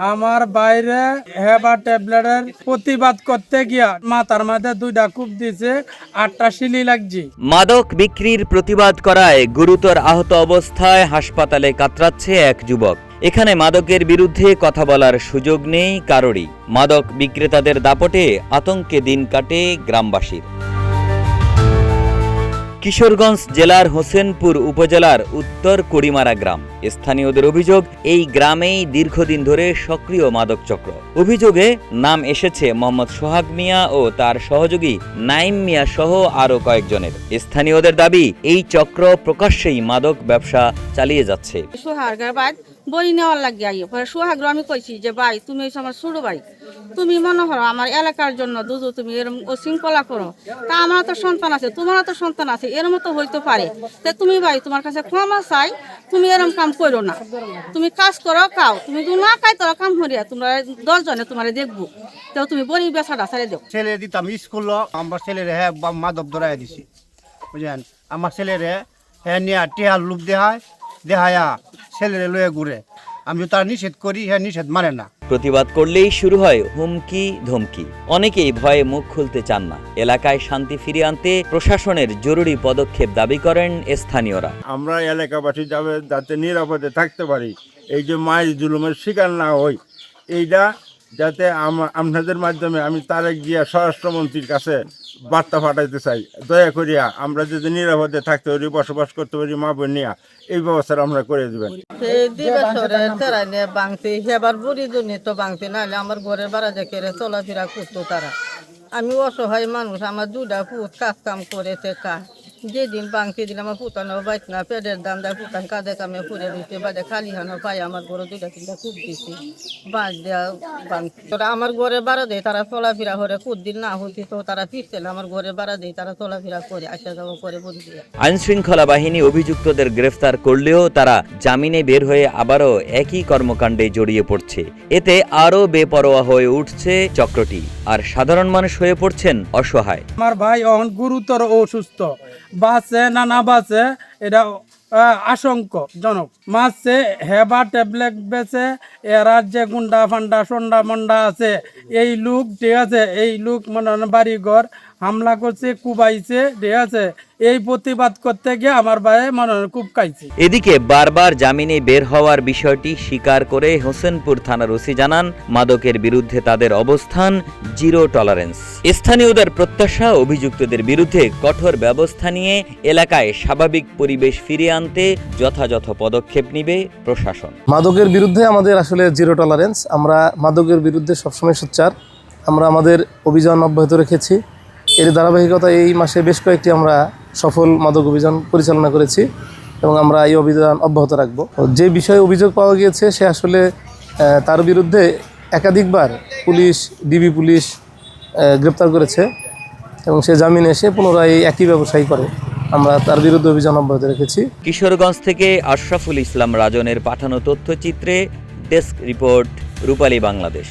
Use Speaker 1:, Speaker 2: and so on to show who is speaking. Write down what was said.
Speaker 1: আমার বাইরে হেবা ট্যাবলেটের প্রতিবাদ করতে গিয়া মাথার মধ্যে 2টা কূপ দিছে, 8টা শিলি লাগছে।
Speaker 2: মাদক বিক্রির প্রতিবাদ করায় গুরুতর আহত অবস্থায় হাসপাতালে কাতরাচ্ছে এক যুবক। এখানে মাদকের বিরুদ্ধে কথা বলার সুযোগ নেই কারোরই। মাদক বিক্রেতাদের দাপটে আতঙ্কে দিন কাটে গ্রামবাসীর। কিশোরগঞ্জ জেলার হোসেনপুর উপজেলার উত্তর কড়িমারা গ্রাম। স্থানীয়দের অভিযোগ, এই গ্রামেই দীর্ঘদিন ধরে সক্রিয় মাদক চক্র। অভিযোগে নাম এসেছে মোহাম্মদ সোহাগ মিয়া ও তার সহযোগী নাইম মিয়া সহ আরও কয়েকজনের। স্থানীয়দের দাবি, এই চক্র প্রকাশ্যেই মাদক ব্যবসা চালিয়ে যাচ্ছে।
Speaker 3: সোহাগের ভাই বই নেওয়ার লাগে আইয়ে পরে সোহাগ্র আমি কইছি যে ভাই তুমি হইছো আমার ছোট ভাই, তুমি মনে করো আমার এলাকার জন্য দুধ তুমি এরকম শৃঙ্খলা করো, তা আমারও তো সন্তান আছে, তোমারও তো সন্তান আছে, এর মতো হইতে পারে, তা তুমি ভাই তোমার কাছে ক্ষমা চাই, তুমি এরকম কাম করো না, তুমি কাজ করো খাও, তুমি যদি না খাই তোরা কাম করিয়া তোমরা 10 জনে তোমার দেখবো, তো তুমি বড়ি বেচাটা ছেড়ে দেও।
Speaker 4: ছেলে দিতাম স্কুল, আমার ছেলেরে হ্যাঁ মাদক ধরাই দিছি, বুঝলেন। আমার ছেলেরে হ্যাঁ নিয়ে টিহার লুপ দেহায়া ছেলেরে লয়ে ঘুরে, আমি তার নিষেধ করি, হ্যাঁ নিষেধ মানে না।
Speaker 2: প্রতিবাদ করলেই শুরু হয় হুমকি ধমকি। অনেকেই ভয়ে মুখ খুলতে চান না। এলাকায় শান্তি ফিরিয়ে আনতে প্রশাসনের জরুরি পদক্ষেপ দাবি করেন স্থানীয়রা।
Speaker 5: আমরা এলাকাবাসী যাতে নিরাপদে থাকতে পারি, এই যে মায়ের জুলুমের শিকার না হই, এইটা যাতে আপনাদের মাধ্যমে আমি তারেক জিয়া স্বরাষ্ট্রমন্ত্রীর কাছে বার্তা পাঠাইতে চাই। দয়া করিয়া আমরা যদি নিরাপদে থাকতে পারি, বসবাস করতে পারি, মা বোন নিয়ে, এই ব্যবস্থা আমরা করে দেবেন।
Speaker 3: আমার ঘরের বাড়া দেখে চলাফেরা করতো তারা। আমি অসহায় মানুষ, আমার 2টা পুত কাজ কাম করেছে, যেদিন বাংতে দিন আমার পুতানো বাইত না, পেটের দাম দেয় পুতান কাঁধে কামে ফুরে দিচ্ছে, বাদে খালি হানো পাই আমার ঘরে 2-3টা কূপ দিছি, বাঁশ দেওয়া বাংতে। তোরা আমার ঘরে বাড়া দেয়, তারা চলাফেরা করে, কুদ্দিন না হতি তো তারা ফিরছে না, আমার ঘরে বাড়া দেয়, তারা চলাফেরা করে, আসা যাওয়া করে বলি দিয়ে।
Speaker 2: আইন শৃঙ্খলা বাহিনী অভিযুক্তদের গ্রেফতার করলেও তারা জামিনে বের হয়ে আবারও একই কর্মকাণ্ডে জড়িয়ে পড়ছে। এতে আরও বেপরোয়া হয়ে উঠছে চক্রটি, আর সাধারণ মানুষ হয়ে পড়ছেন অসহায়।
Speaker 1: আমার ভাই অহন গুরুতর অসুস্থ, বাঁচে না না বাঁচে এটা আশঙ্কাজনক। মাসে হেবা ট্যাবলেট বেচে, এরা যে গুন্ডা ফান্ডা সন্ডা মন্ডা আছে, এই লোক ঠিক আছে, এই লোক মনে বাড়ি ঘর হামলা করছে, কুবাইছে, ঠিক আছে। এই প্রতিবাদ করতে গিয়ে আমার ভাই মনে খুব খাইছে।
Speaker 2: এদিকে বারবার জামিনে বের হওয়ার বিষয়টি স্বীকার করে হোসেনপুর থানার ওসি জানান, মাদকের বিরুদ্ধে তাদের অবস্থান জিরো টলারেন্স। স্থানীয়দের প্রত্যাশা, অভিযুক্তদের বিরুদ্ধে কঠোর ব্যবস্থা নিয়ে এলাকায় স্বাভাবিক পরিবেশ ফিরিয়ে আনতে যথাযথ পদক্ষেপ নেবে প্রশাসন।
Speaker 6: মাদকের বিরুদ্ধে আমাদের আসলে জিরো টলারেন্স। আমরা মাদকের বিরুদ্ধে সবসময় সোচ্চার। আমরা আমাদের অভিযান অব্যাহত রেখেছি। এর ধারাবাহিকতা এই মাসে বেশ কয়েকটি আমরা সফল মাদক অভিযান পরিচালনা করেছি এবং আমরা এই অভিযান অব্যাহত রাখব। যে বিষয়ে অভিযোগ পাওয়া গিয়েছে, সে আসলে তার বিরুদ্ধে একাধিকবার পুলিশ, ডিবি পুলিশ গ্রেপ্তার করেছে এবং সে জামিনে এসে পুনরায় একই ব্যবসায়ী করে। আমরা তার বিরুদ্ধে অভিযান অব্যাহত রেখেছি।
Speaker 2: কিশোরগঞ্জ থেকে আশরাফুল ইসলাম রাজনের পাঠানো তথ্যচিত্রে ডেস্ক রিপোর্ট, রূপালী বাংলাদেশ।